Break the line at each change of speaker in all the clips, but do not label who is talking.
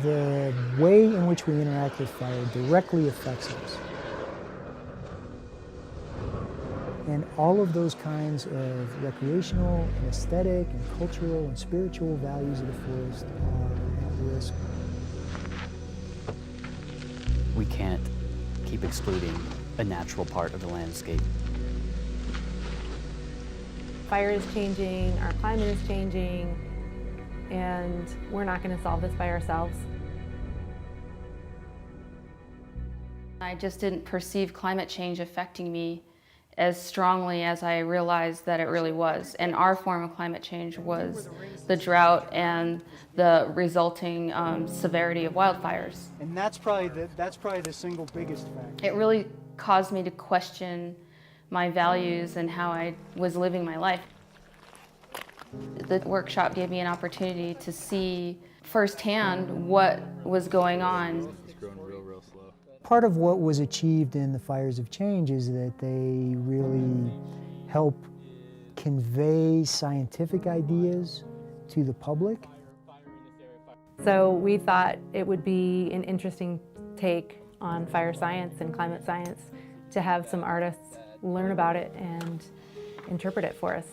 the way in which we interact with fire directly affects us. And all of those kinds of recreational and aesthetic and cultural and spiritual values of the forest are at risk.
We can't keep excluding a natural part of the landscape.
Fire is changing, our climate is changing, and we're not going to solve this by ourselves.
I just didn't perceive climate change affecting me as strongly as I realized that it really was. And our form of climate change was the drought and the resulting severity of wildfires.
And that's probably the single biggest factor.
It really caused me to question my values and how I was living my life. The workshop gave me an opportunity to see firsthand what was going on.
It's growing real slow.
Part of what was achieved in the Fires of Change is that they really help convey scientific ideas to the public.
So we thought it would be an interesting take on fire science and climate science to have some artists learn about it and interpret it for us.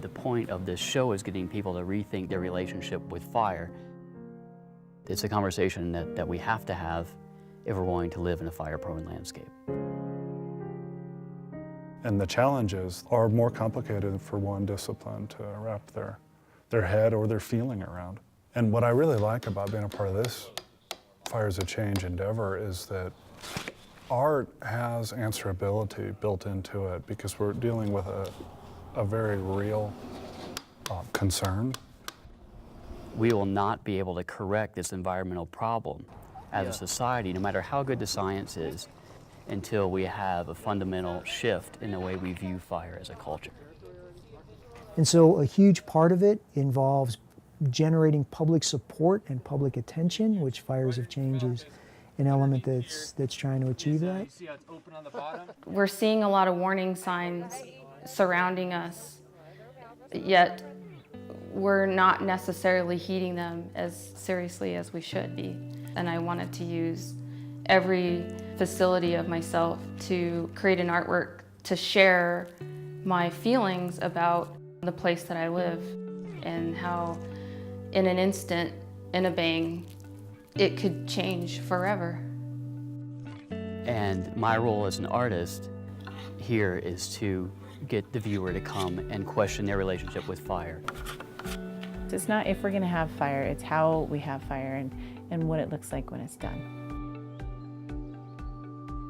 The point of this show is getting people to rethink their relationship with fire. It's a conversation that we have to have if we're going to live in a fire-prone landscape.
And the challenges are more complicated for one discipline to wrap their head or their feeling around. And what I really like about being a part of this Fires of Change endeavor is that art has answerability built into it because we're dealing with a very real concern.
We will not be able to correct this environmental problem as a society, no matter how good the science is, until we have a fundamental shift in the way we view fire as a culture.
And so a huge part of it involves generating public support and public attention, which Fires of Change is an element that's trying to achieve that.
We're seeing a lot of warning signs surrounding us, yet we're not necessarily heeding them as seriously as we should be. And I wanted to use every facility of myself to create an artwork to share my feelings about the place that I live and how in an instant, in a bang, it could change forever.
And my role as an artist here is to get the viewer to come and question their relationship with fire.
It's not if we're going to have fire, it's how we have fire and what it looks like when it's done.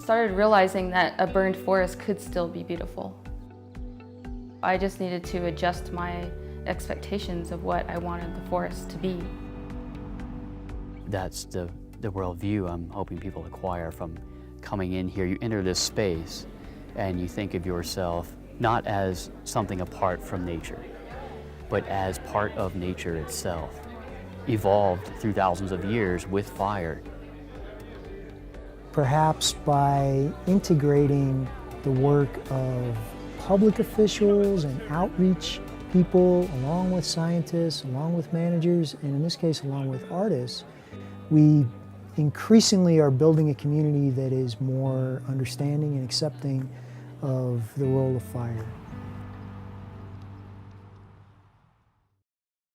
Started realizing that a burned forest could still be beautiful. I just needed to adjust my expectations of what I wanted the forest to be.
That's the worldview I'm hoping people acquire from coming in here. You enter this space and you think of yourself not as something apart from nature, but as part of nature itself, evolved through thousands of years with fire.
Perhaps by integrating the work of public officials and outreach people, along with scientists, along with managers, and in this case, along with artists, we increasingly are building a community that is more understanding and accepting of the role of fire.